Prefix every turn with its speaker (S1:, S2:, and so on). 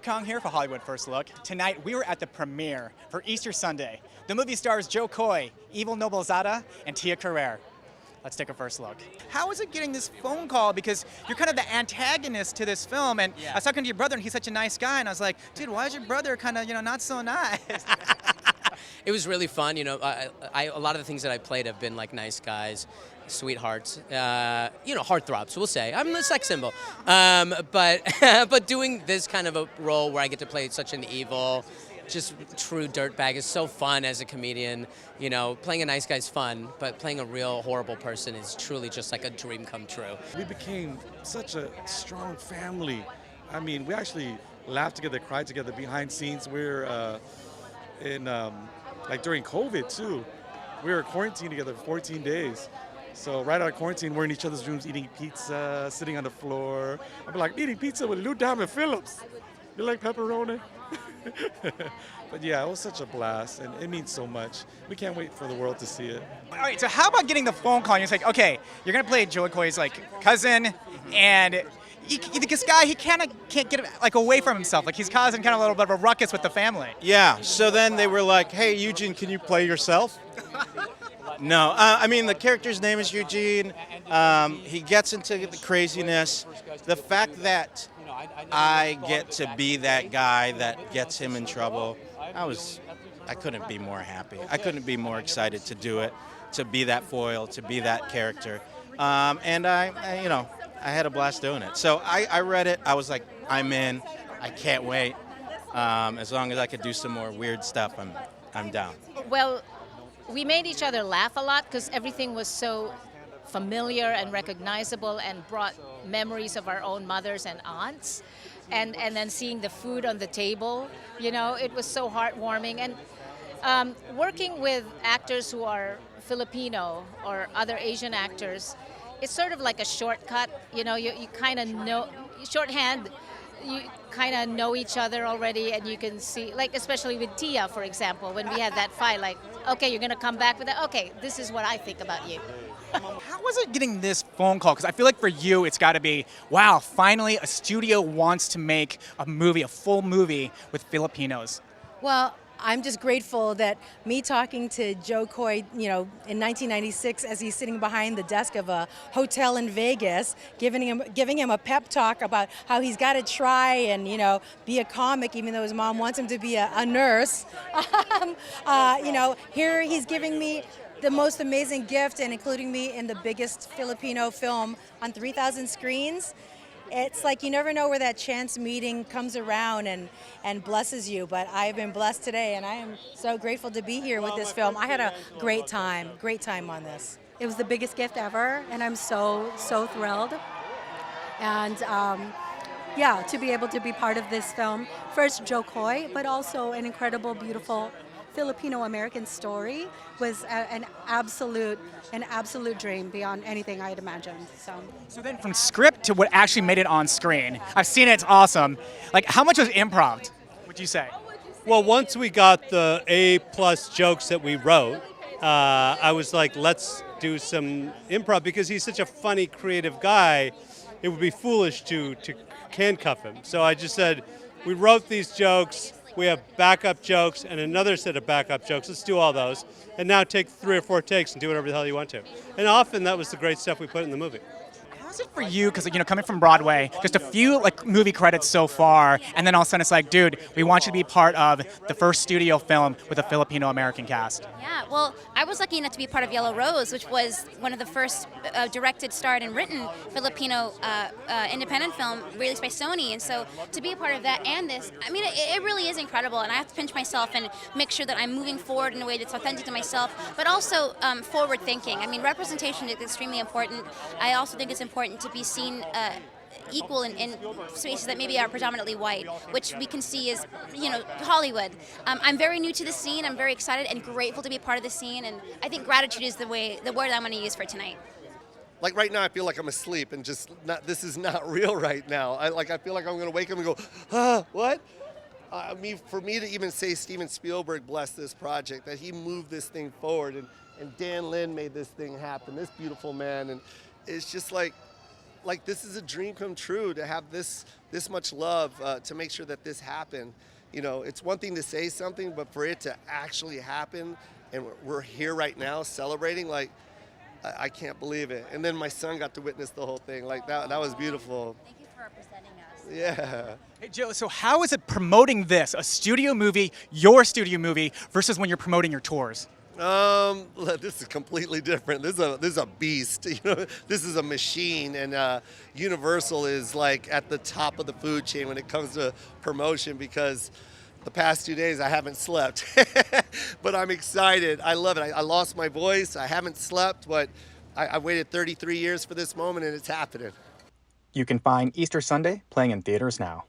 S1: Kong here for Hollywood First Look. Tonight we were at the premiere for Easter Sunday. The movie stars Jo Koy, Eva Noblezada, and Carrere. Let's take a first look. How is it getting this phone call? Because you're kind of the antagonist to this film, and I was talking to your brother, and he's such a nice guy, and I was like, dude, why is your brother kind of, not so nice?
S2: It was really fun. A lot of the things that I played have been like nice guys, sweethearts, heartthrobs, we'll say. I'm the sex symbol. But doing this kind of a role where I get to play such an evil, just true dirtbag is so fun as a comedian. Playing a nice guy's fun, but playing a real horrible person is truly just like a dream come true.
S3: We became such a strong family. I mean, we actually laughed together, cried together behind scenes. We're during COVID too. We were quarantined together for 14 days. So right out of quarantine, we're in each other's rooms eating pizza, sitting on the floor. I'd be like, eating pizza with Lou Diamond Phillips. You like pepperoni? But yeah, it was such a blast, and it means so much. We can't wait for the world to see it.
S1: All right, so how about getting the phone call? And it's like, okay, you're gonna play Jo Koy's cousin, and this guy, he kind of can't get away from himself. He's causing kind of a little bit of a ruckus with the family.
S4: Yeah, so then they were like, hey, Eugene, can you play yourself? No, I mean, the character's name is Eugene. He gets into the craziness. The fact that I get to be that guy that gets him in trouble, I couldn't be more happy. I couldn't be more excited to do it, to be that foil, to be that character. And I had a blast doing it. So I read it, I was like, I'm in, I can't wait. As long as I could do some more weird stuff, I'm down.
S5: Well, we made each other laugh a lot because everything was so familiar and recognizable and brought memories of our own mothers and aunts. And then seeing the food on the table, it was so heartwarming. And working with actors who are Filipino or other Asian actors, it's sort of like a shortcut. You kind of know, shorthand, you kind of know each other already, and you can see, especially with Tia, for example, when we had that fight, okay, you're going to come back with that? Okay, this is what I think about you.
S1: How was it getting this phone call? Because I feel like for you, it's got to be, wow, finally a studio wants to make a movie, a full movie with Filipinos.
S6: Well, I'm just grateful that me talking to Jo Koy, in 1996 as he's sitting behind the desk of a hotel in Vegas, giving him a pep talk about how he's got to try and, be a comic even though his mom wants him to be a nurse. Here he's giving me the most amazing gift and including me in the biggest Filipino film on 3,000 screens. It's like you never know where that chance meeting comes around and blesses you, but I've been blessed today, and I am so grateful to be here with this film. I had a great time on this.
S7: It was the biggest gift ever, and I'm so thrilled. And to be able to be part of this film, first Jo Koy, but also an incredible, beautiful Filipino-American story was an absolute dream beyond anything I had imagined.
S1: So then from script to what actually made it on screen, I've seen it, it's awesome. How much was improv, would you say?
S8: Well, once we got the A+ jokes that we wrote, I was like, let's do some improv because he's such a funny, creative guy. It would be foolish to handcuff him. So I just said, we wrote these jokes. We have backup jokes and another set of backup jokes. Let's do all those. And now take 3 or 4 takes and do whatever the hell you want to. And often that was the great stuff we put in the movie.
S1: How's it for you? Because coming from Broadway, just a few movie credits so far, and then all of a sudden it's like, dude, we want you to be part of the first studio film with a Filipino-American cast.
S9: Yeah, well, I was lucky enough to be part of Yellow Rose, which was one of the first directed, starred, and written Filipino independent film released by Sony. And so to be a part of that and this, I mean, it really is incredible. And I have to pinch myself and make sure that I'm moving forward in a way that's authentic to myself, but also forward thinking. I mean, representation is extremely important. I also think it's important to be seen equal in spaces that maybe are predominantly white, which we can see is, Hollywood. I'm very new to the scene. I'm very excited and grateful to be part of the scene, and I think gratitude is the word I'm going to use for tonight.
S10: Right now, I feel like I'm asleep and this is not real right now. I feel like I'm going to wake up and go, what? For me to even say Steven Spielberg blessed this project, that he moved this thing forward, and Dan Lynn made this thing happen, this beautiful man, and it's just like, like this is a dream come true to have this much love to make sure that this happened. You know, it's one thing to say something, but for it to actually happen, and we're here right now celebrating, like, I can't believe it. And then my son got to witness the whole thing. Like, that was beautiful.
S9: Thank you for representing us.
S10: Yeah.
S1: Hey, Joe, so how is it promoting this, a studio movie, your studio movie, versus when you're promoting your tours?
S10: This is completely different. This is a beast. You know, this is a machine, and Universal is like at the top of the food chain when it comes to promotion, because the past 2 days I haven't slept. But I'm excited. I love it. I lost my voice. I haven't slept, but I waited 33 years for this moment, and it's happening.
S1: You can find Easter Sunday playing in theaters now.